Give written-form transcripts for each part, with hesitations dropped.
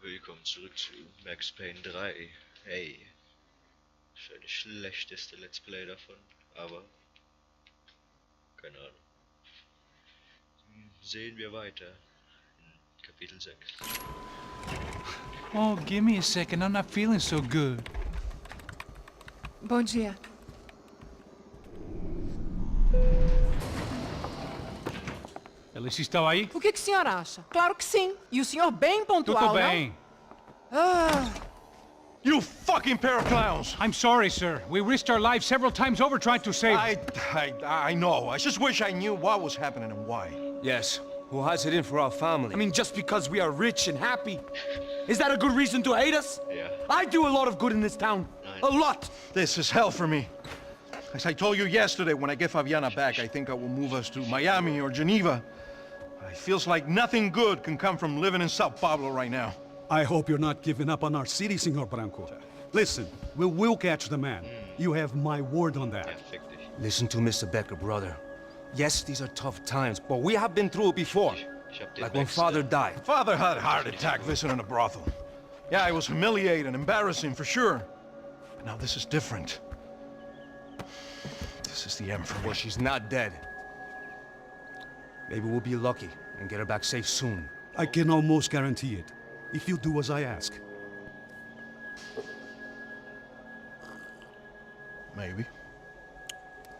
Willkommen zurück zu Max Payne 3. Hey, wahrscheinlich das schlechteste Let's Play davon, aber keine Ahnung. Sehen wir weiter in Kapitel 6. Oh, give me a second. I'm not feeling so good. Bom dia. Alice estava aí? O que o senhor acha? Claro que sim. E o senhor bem pontual, Tudo bem. You fucking pair of clowns! I'm sorry, sir. We risked our lives several times over trying to save... I know. I just wish I knew what was happening and why. Yes. Who has it in for our family? I mean, just because we are rich and happy. Is that a good reason to hate us? Yeah. I do a lot of good in this town. A lot! This is hell for me. As I told you yesterday, when I get Fabiana back, I think I will move us to Miami or Geneva. It feels like nothing good can come from living in Sao Paulo right now. I hope you're not giving up on our city, Senor Branco. Listen, we will catch the man. You have my word on that. Listen to Mr. Becker, brother. Yes, these are tough times, but we have been through it before. Like when Father died. Father had a heart attack visiting a brothel. Yeah, it was humiliating, embarrassing, for sure. But now this is different. This is the end for me. Well, she's not dead. Maybe we'll be lucky and get her back safe soon. I can almost guarantee it, if you do as I ask. Maybe.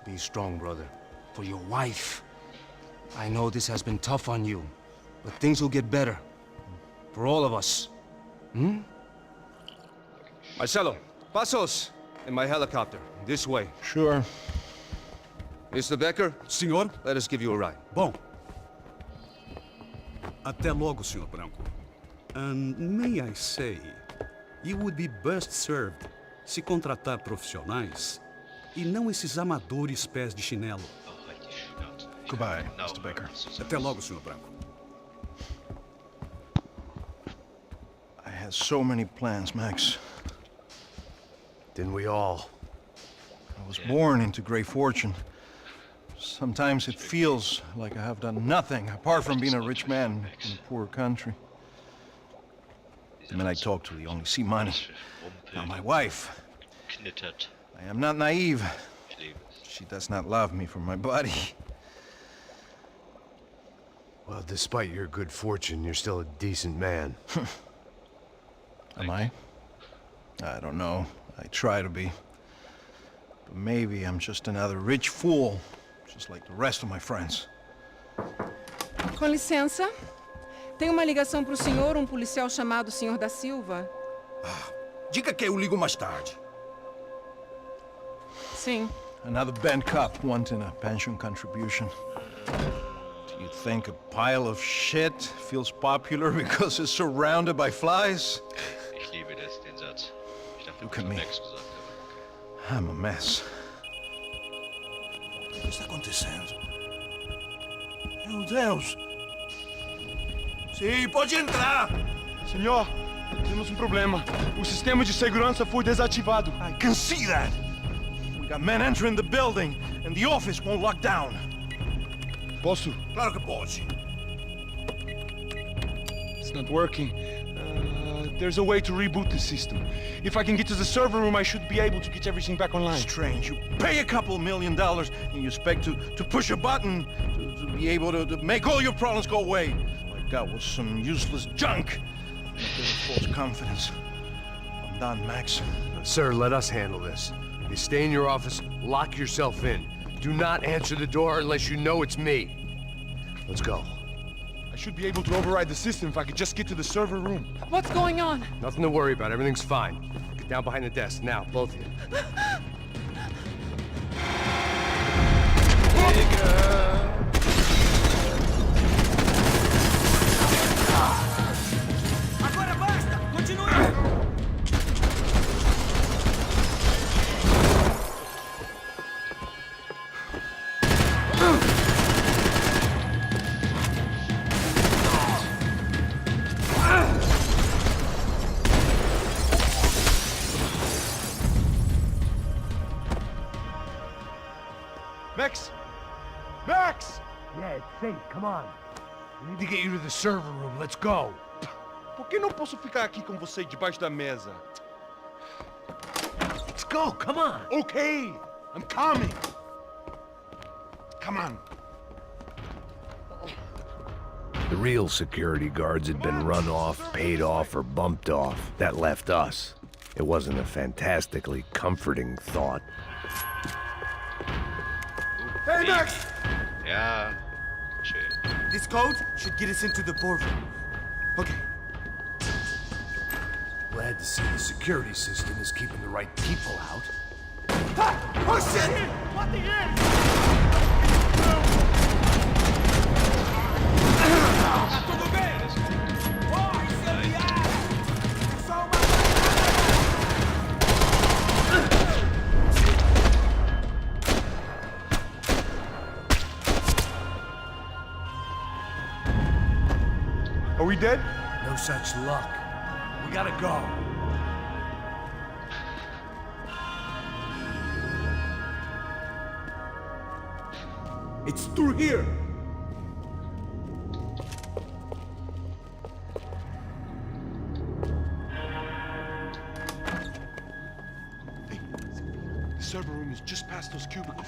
Be strong, brother. For your wife. I know this has been tough on you, but things will get better. For all of us. Hmm? Marcelo, pasos in my helicopter. This way. Sure. Mr. Becker, Senhor? let us give you a ride. Bom. Até logo, Senhor Branco. And may I say, you would be best served se contratar profissionais e não esses amadores pés de chinelo. Goodbye, Mr. Baker. Até logo, Senhor Branco. I had so many plans, Max. Didn't we all? I was born into great fortune. Sometimes it feels like I have done nothing apart from being a rich man in a poor country. The men I talk to, they only see money. Now my wife, I am not naive. She does not love me for my body. Well, despite your good fortune, you're still a decent man. Am I? I don't know. I try to be. But maybe I'm just another rich fool, just like the rest of my friends. Com licença. Tem uma ligação pro senhor, um policial chamado Senhor da Silva. Diga que eu ligo mais tarde. Sim. Another bent cop wanting a pension contribution. Do you think a pile of shit feels popular because it's surrounded by flies? Ich liebe das, den Satz. Ich dachte, Look at me. Max gesagt habe. I'm a mess. O que está acontecendo? Meu Deus! Sim, pode entrar! Senhor, temos um problema. O sistema de segurança foi desativado. I can see that! We got men entering the building, and the office won't lock down. Posso? Claro que pode. It's not working. There's a way to reboot the system. If I can get to the server room, I should be able to get everything back online. Strange. You pay a couple $1 million, and you expect to push a button to be able to make all your problems go away. All I got was some useless junk. False confidence. I'm done, Max. Sir, let us handle this. You stay in your office, lock yourself in. Do not answer the door unless you know it's me. Let's go. I should be able to override the system if I could just get to the server room. What's going on? Nothing to worry about. Everything's fine. Get down behind the desk. Now, both of you. Agora basta! Continue! Max! Max! Yeah, it's safe. Come on. We need to get you to the server room. Let's go. Por Por que não posso ficar aqui com você debaixo da mesa? Let's go, come on. Okay, I'm coming. Come on. The real security guards had been run off, paid off, or bumped off. That left us. It wasn't a fantastically comforting thought. Hey, Max! Ja, schön. This code should get us into the boardroom. Okay. Glad to see the security system is keeping the right people out. Ah! Oh, shit! What the heck? Are we dead? No such luck. We gotta go. It's through here. Hey, the server room is just past those cubicles.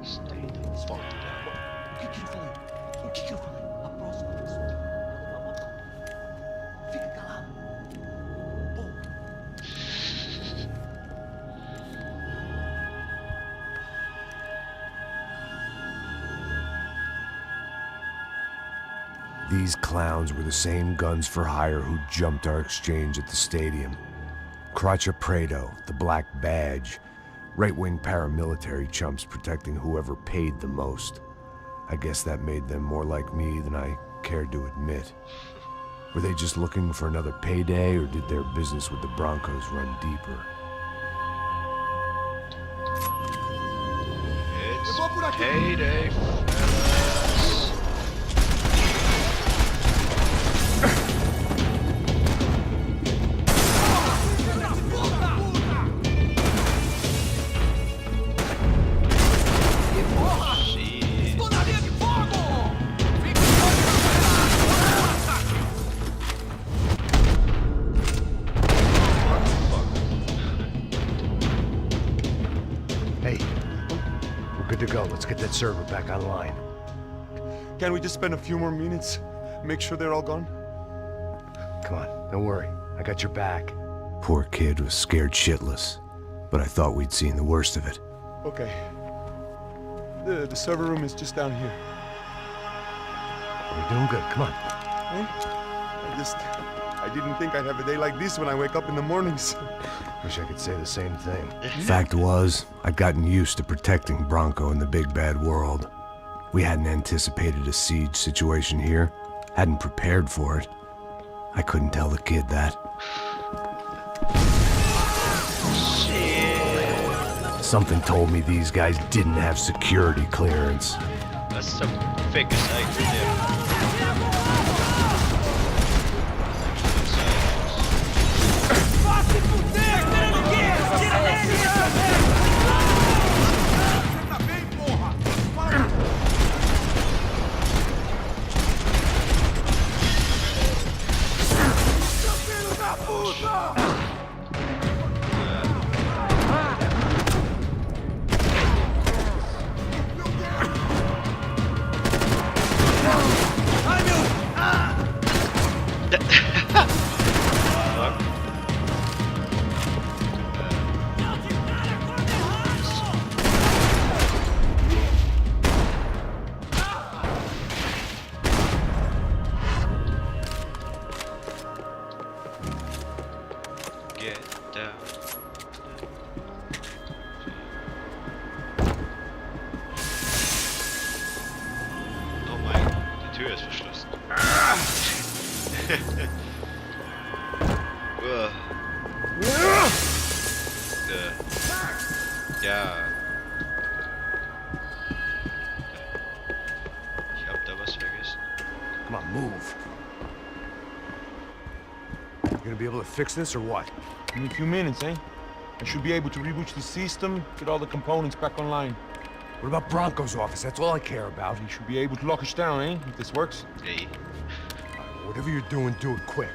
Stay the fuck down. O que ele falou? O que eu falei? A próxima pessoa. Fica calado. Pô. These clowns were the same guns for hire who jumped our exchange at the stadium. Crotcha Prado, the Black Badge. Right-wing paramilitary chumps protecting whoever paid the most. I guess that made them more like me than I cared to admit. Were they just looking for another payday, or did their business with the Brancos run deeper? It's payday, fellas. Hey, we're good to go. Let's get that server back online. Can't we just spend a few more minutes? Make sure they're all gone? Come on, don't worry. I got your back. Poor kid was scared shitless, but I thought we'd seen the worst of it. Okay. The server room is just down here. We're doing good. Come on. Hey? I didn't think I'd have a day like this when I wake up in the mornings. Wish I could say the same thing. Fact was, I'd gotten used to protecting Bronco in the big bad world. We hadn't anticipated a siege situation here, hadn't prepared for it. I couldn't tell the kid that. Something told me these guys didn't have security clearance. That's some fake sight there. Get down. Oh mein, die Tür ist verschlossen. Ja. Ich hab da was vergessen. Come on, move. You gonna be able to fix this or what? In a few minutes, eh? I should be able to reboot the system, get all the components back online. What about Branco's office? That's all I care about. You should be able to lock us down, eh? If this works. Hey. Whatever you're doing, do it quick.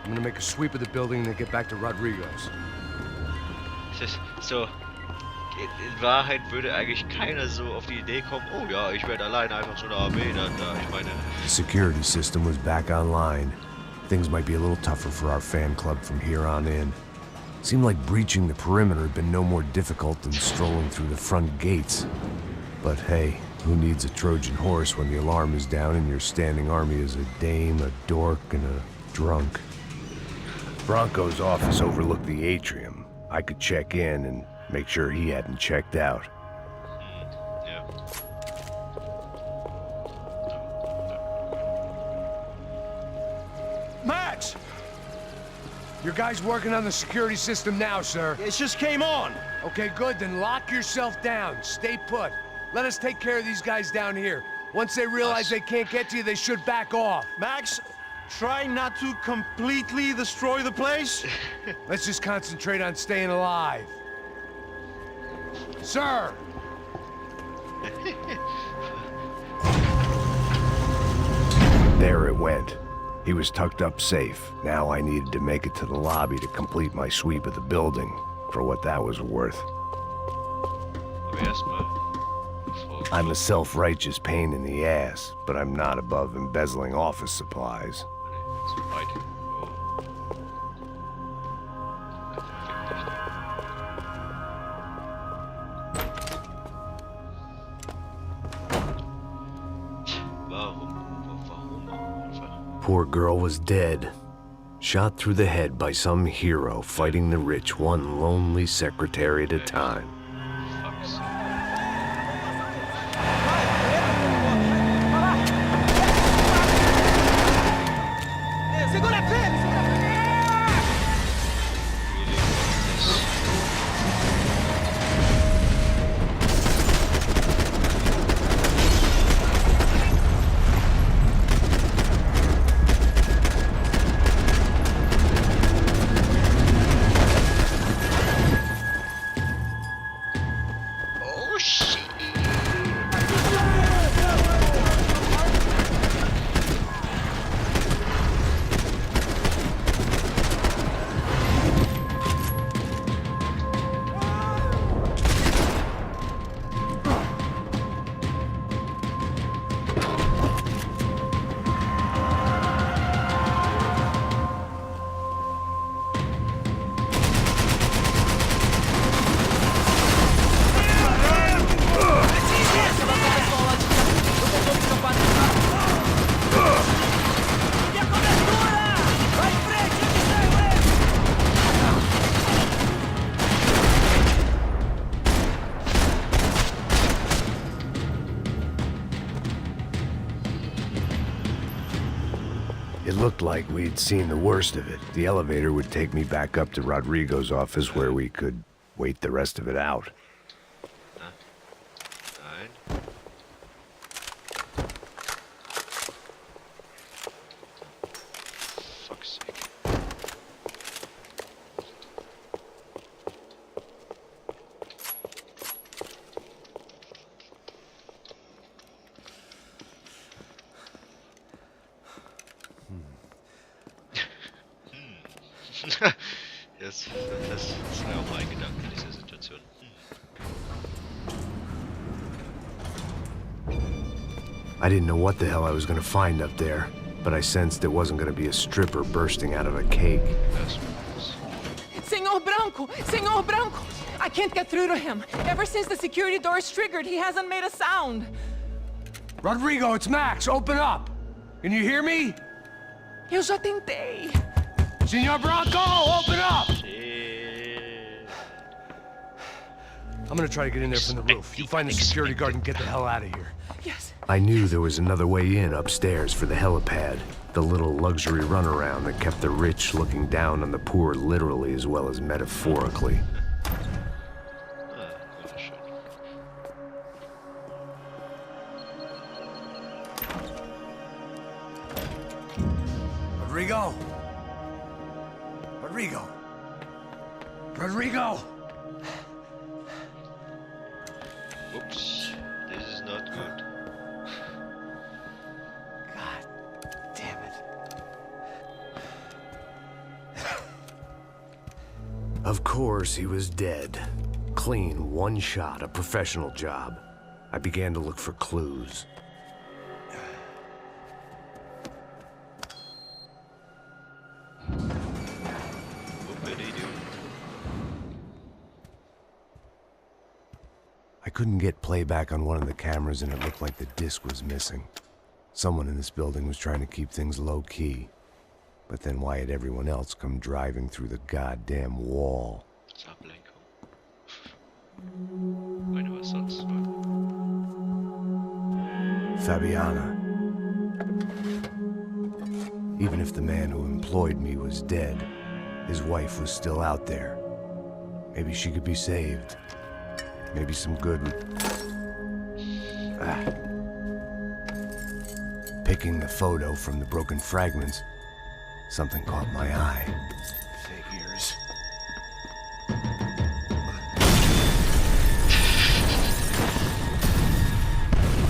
I'm gonna make a sweep of the building and then get back to Rodrigo's. So, in Wahrheit würde eigentlich keiner so auf die Idee kommen, oh ja, ich werde alleine einfach so eine Armee dann da. Ich meine... The security system was back online. Things might be a little tougher for our fan club from here on in. Seemed like breaching the perimeter had been no more difficult than strolling through the front gates. But hey, who needs a Trojan horse when the alarm is down and your standing army is a dame, a dork, and a drunk? Branco's office overlooked the atrium. I could check in and make sure he hadn't checked out. Ja. Max! Your guy's working on the security system now, sir. It just came on. Okay, good. Then lock yourself down. Stay put. Let us take care of these guys down here. Once they realize they can't get to you, they should back off. Max, try not to completely destroy the place. Let's just concentrate on staying alive. Sir! There it went. He was tucked up safe. Now I needed to make it to the lobby to complete my sweep of the building, for what that was worth. Aber erstmal... I'm a self-righteous pain in the ass, but I'm not above embezzling office supplies. Zu weit. Oh. Warum einfach? Poor girl was dead. Shot through the head by some hero fighting the rich one lonely secretary at a time. Fuck's sake. Oh shit. It looked like we'd seen the worst of it. The elevator would take me back up to Rodrigo's office where we could wait the rest of it out. Nein. Fuck's sake. Das ist mir auch mein Gedanke in dieser Situation. I didn't know what the hell I was gonna find up there, but I sensed it wasn't gonna be a stripper bursting out of a cake. Senor Branco! Senor Branco! I can't get through to him. Ever since the security door is triggered, he hasn't made a sound. Rodrigo, it's Max. Open up. Can you hear me? Eu já tentei. Senor Branco, open up! I'm gonna try to get in there from the roof. You find the security guard and get the hell out of here. Yes. I knew there was another way in upstairs for the helipad, the little luxury runaround that kept the rich looking down on the poor literally as well as metaphorically. Rodrigo! Rodrigo! Rodrigo! Ups. Of course, he was dead. Clean, one shot, a professional job. I began to look for clues. I couldn't get playback on one of the cameras and it looked like the disc was missing. Someone in this building was trying to keep things low-key. But then why had everyone else come driving through the goddamn wall? Meine, was sonst? Fabiana. Even if the man who employed me was dead, his wife was still out there. Maybe she could be saved. Maybe some good... Picking the photo from the broken fragments, something caught my eye. Figures.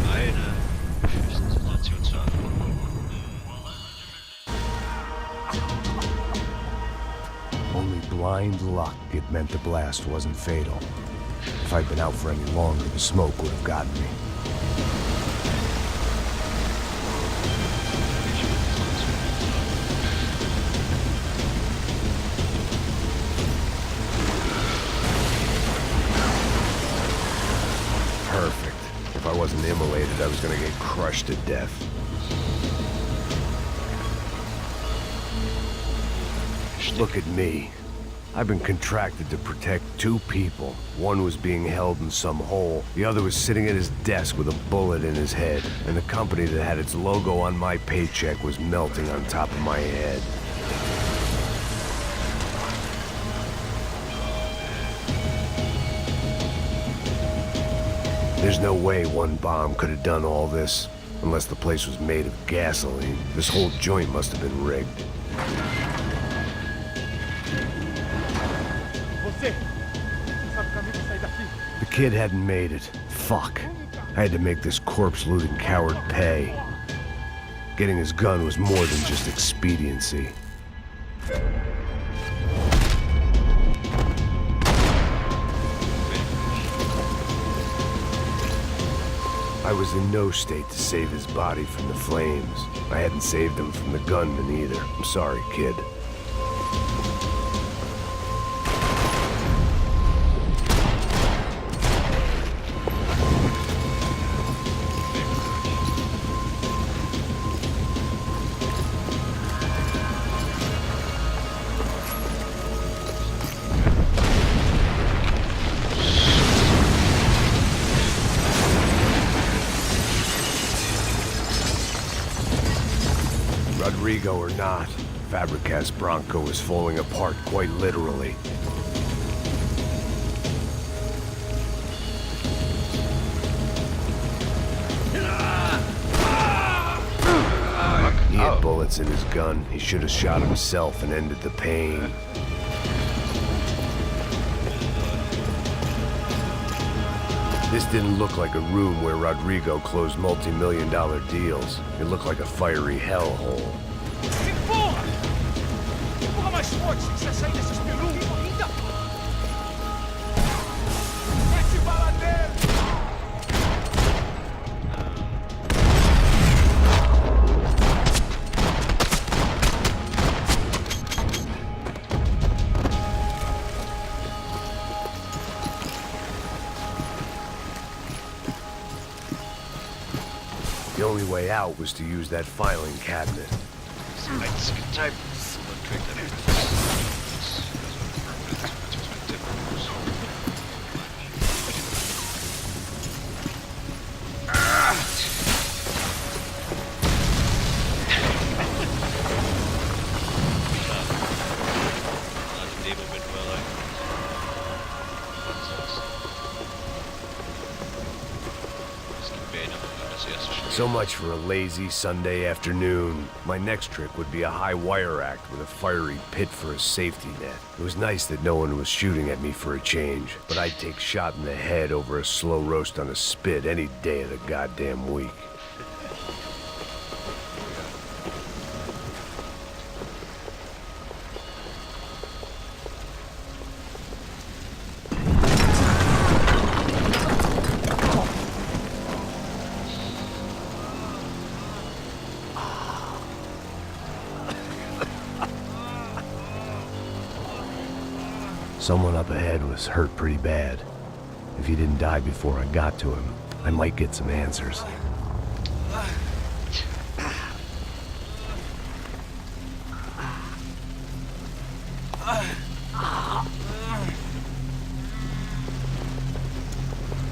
Eine. Only blind luck it meant the blast wasn't fatal. If I'd been out for any longer, the smoke would have gotten me. Perfect. If I wasn't immolated, I was gonna get crushed to death. Look at me. I've been contracted to protect two people. One was being held in some hole. The other was sitting at his desk with a bullet in his head. And the company that had its logo on my paycheck was melting on top of my head. There's no way one bomb could have done all this. Unless the place was made of gasoline. This whole joint must have been rigged. The kid hadn't made it. Fuck. I had to make this corpse-looting coward pay. Getting his gun was more than just expediency. I was in no state to save his body from the flames. I hadn't saved him from the gunman either. I'm sorry, kid. Rodrigo or not, Fabregas Bronco was falling apart quite literally. He had bullets in his gun. He should have shot himself and ended the pain. This didn't look like a room where Rodrigo closed multi-million-dollar deals. It looked like a fiery hellhole. Empurra! Empurra mais forte se quiser sair dessas penumbras ainda! Mete bala nele! The only way out was to use that filing cabinet. Type. So much for a lazy Sunday afternoon. My next trick would be a high wire act with a fiery pit for a safety net. It was nice that no one was shooting at me for a change, but I'd take shot in the head over a slow roast on a spit any day of the goddamn week. Someone up ahead was hurt pretty bad. If he didn't die before I got to him, I might get some answers.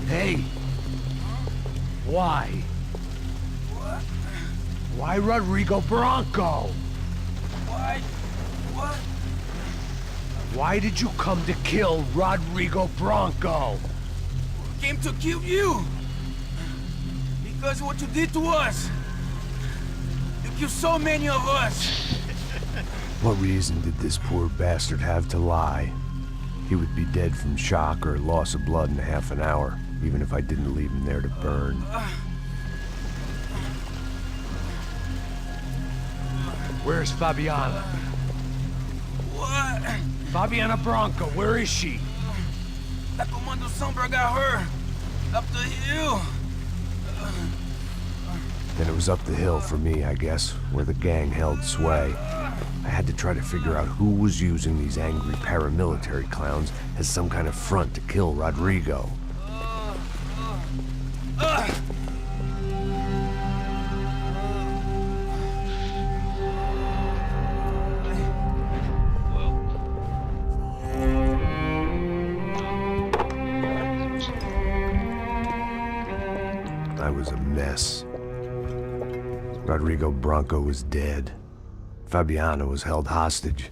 Hey! Why? Why Rodrigo Branco? Why? What? Why did you come to kill Rodrigo Branco? Came to kill you. Because of what you did to us. You killed so many of us. What reason did this poor bastard have to lie? He would be dead from shock or loss of blood in half an hour, even if I didn't leave him there to burn. Where's Fabiana? What? Fabiana Branco, where is she? That Comando Sombra got her. Up the hill. Then it was up the hill for me, I guess, where the gang held sway. I had to try to figure out who was using these angry paramilitary clowns as some kind of front to kill Rodrigo. I was a mess. Rodrigo Branco was dead. Fabiana was held hostage.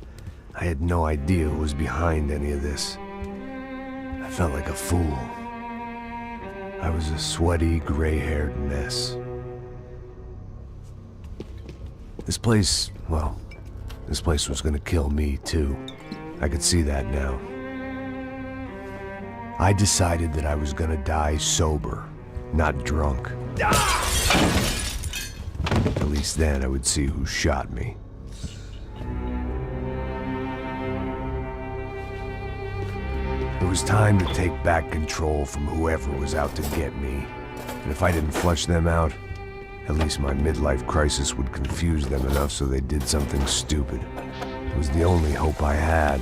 I had no idea who was behind any of this. I felt like a fool. I was a sweaty, gray-haired mess. This place, well, this place was gonna kill me too. I could see that now. I decided that I was gonna die sober, not drunk. At least then I would see who shot me. It was time to take back control from whoever was out to get me. And if I didn't flush them out, at least my midlife crisis would confuse them enough so they did something stupid. It was the only hope I had.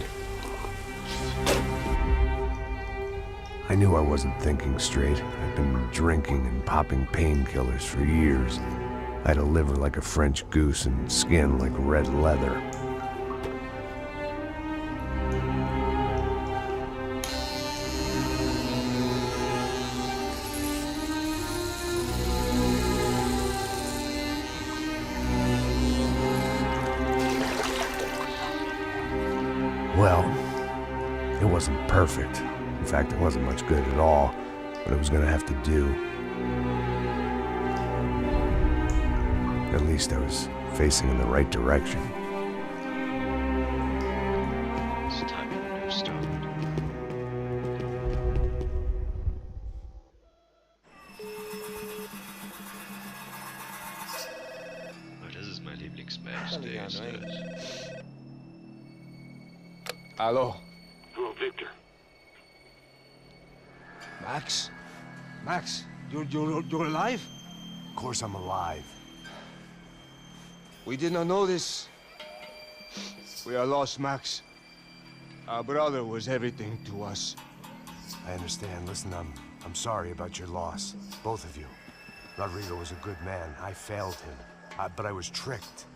I knew I wasn't thinking straight. I'd been drinking and popping painkillers for years. I had a liver like a French goose and skin like red leather. Well, it wasn't perfect. In fact, it wasn't much good at all, but it was gonna have to do. At least I was facing in the right direction. It's time for a new start. Oh, das ist mein Lieblingsmatch. Hello. Hello, Victor. Max? Max, you're alive? Of course I'm alive. We did not know this. We are lost, Max. Our brother was everything to us. I understand. Listen, I'm sorry about your loss. Both of you. Rodrigo was a good man. I failed him. But I was tricked.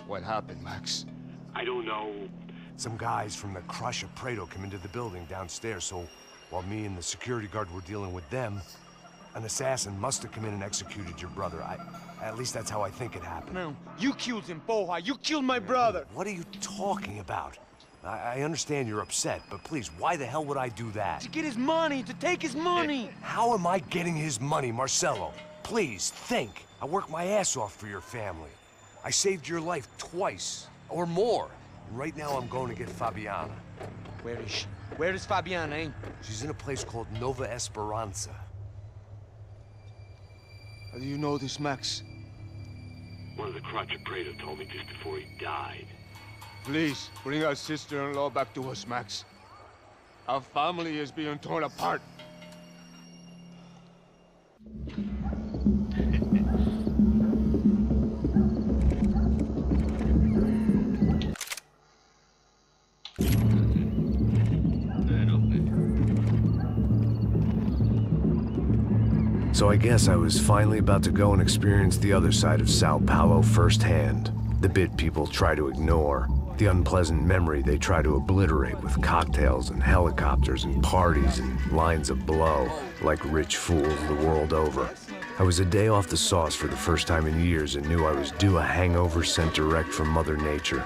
What happened, Max? I don't know. Some guys from the Crush Prado came into the building downstairs, so while me and the security guard were dealing with them, an assassin must have come in and executed your brother. At least that's how I think it happened. No, you killed him, Poja. You killed my brother. What are you talking about? I understand you're upset, but please, why the hell would I do that? To get his money, to take his money. How am I getting his money, Marcelo? Please, think. I worked my ass off for your family. I saved your life twice, or more. And right now I'm going to get Fabiana. Where is she? Where is Fabiana, eh? She's in a place called Nova Esperanza. How do you know this, Max? One of the Crotch Prado told me just before he died. Please, bring our sister-in-law back to us, Max. Our family is being torn apart. So I guess I was finally about to go and experience the other side of Sao Paulo firsthand. The bit people try to ignore. The unpleasant memory they try to obliterate with cocktails and helicopters and parties and lines of blow, like rich fools the world over. I was a day off the sauce for the first time in years and knew I was due a hangover sent direct from Mother Nature.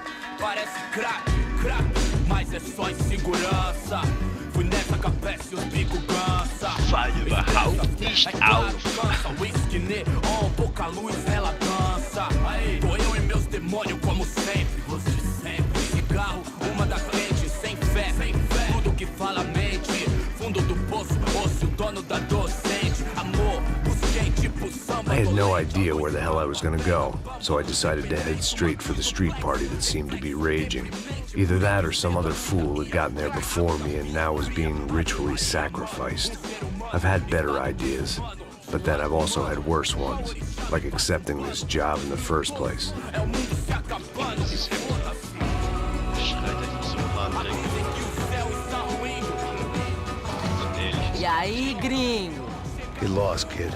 Fall überhaupt nicht auf. Como sempre, você sempre. Cigarro, uma da frente, sem fé. Tudo que fala mente. Fundo do poço, osso, dono da docente. Amor, busquei tipo samba. I had no idea where the hell I was gonna go, so I decided to head straight for the street party that seemed to be raging. Either that or some other fool had gotten there before me and now was being ritually sacrificed. I've had better ideas, but then I've also had worse ones, like accepting this job in the first place. E aí, gringo? Get lost, kid.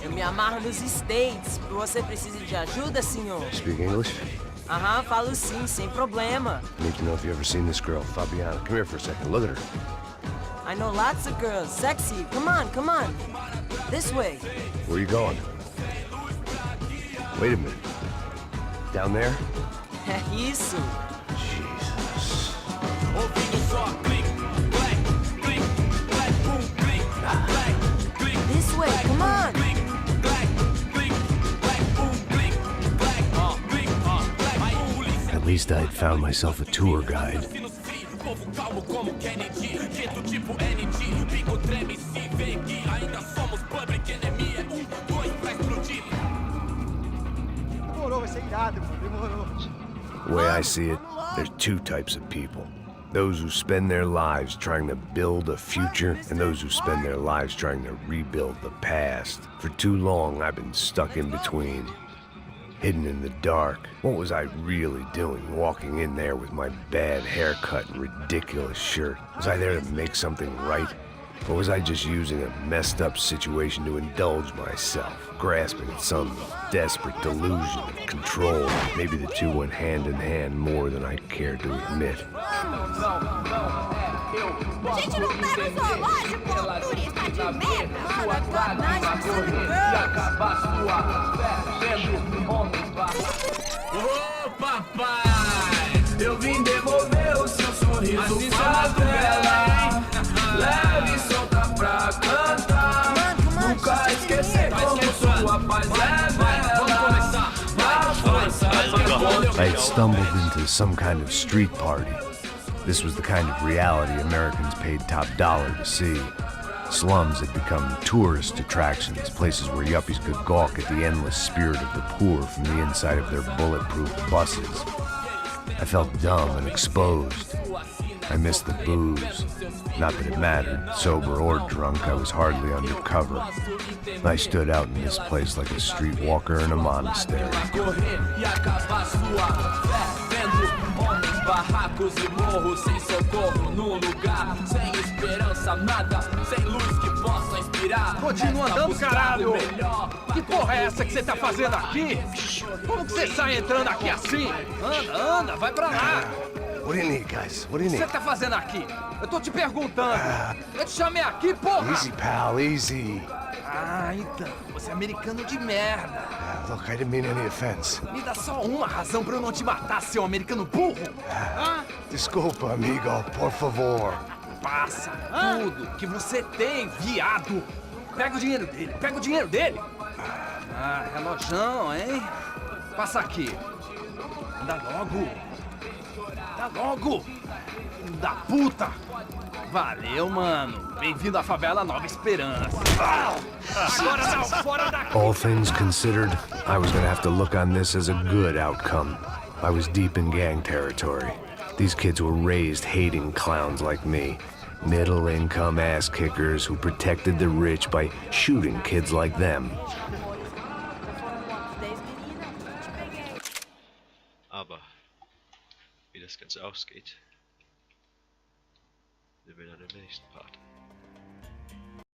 Eu me amarro nos States. Você precisa de ajuda, senhor? Speak English? Aham, falo sim, sem problema. I need to know if you've ever seen this girl, Fabiana. Come here for a second. Look at her. I know lots of girls. Sexy. Come on, come on. This way. Where are you going? Wait a minute. Down there? É isso. Jesus. This way, come on. At least I had found myself a tour guide. The way I see it, there's two types of people. Those who spend their lives trying to build a future, and those who spend their lives trying to rebuild the past. For too long, I've been stuck in between. Hidden in the dark. What was I really doing, walking in there with my bad haircut and ridiculous shirt? Was I there to make something right? Or was I just using a messed up situation to indulge myself, grasping at some desperate delusion of control? Maybe the two went hand in hand more than I cared to admit. Gente, não tá no zoológico, turista de merda! Ô, papai, eu vim devolver o seu sorriso pra tela. Leve e solta pra cantar. Nunca esquecer como sua paz é bela. I had stumbled into some kind of street party. This was the kind of reality Americans paid top dollar to see. Slums had become tourist attractions, places where yuppies could gawk at the endless spirit of the poor from the inside of their bulletproof buses. I felt dumb and exposed. I missed the booze. Not that it mattered, sober or drunk, I was hardly undercover. I stood out in this place like a streetwalker in a monastery. Barracos e morros sem socorro num lugar sem esperança, nada, sem luz que possa inspirar. Continua andando, caralho! Que porra é essa que você tá fazendo aqui? Como que você sai entrando aqui assim? Anda, anda, vai pra lá! What do you need, guys? What do you O que need? você tá fazendo aqui? Eu tô te perguntando. Eu te chamei aqui, porra! Easy, pal, easy. Ah, então, você é americano de merda. Look, I didn't mean any offense. Me dá só uma razão pra eu não te matar, seu americano burro. Desculpa, amigo, por favor. Passa tudo que você tem, viado. Pega o dinheiro dele, pega o dinheiro dele. Ah, relojão, hein? Passa aqui. Anda logo. Anda logo. Filho da puta. Valeu, mano. Bem-vindo à favela Nova Esperança. Agora não, fora daqui. All things considered, I was gonna have to look on this as a good outcome. I was deep in gang territory. These kids were raised hating clowns like me. Middle-income ass-kickers who protected the rich by shooting kids like them. Aber wie das Ganze ausgeht, sehen wir dann im nächsten Part.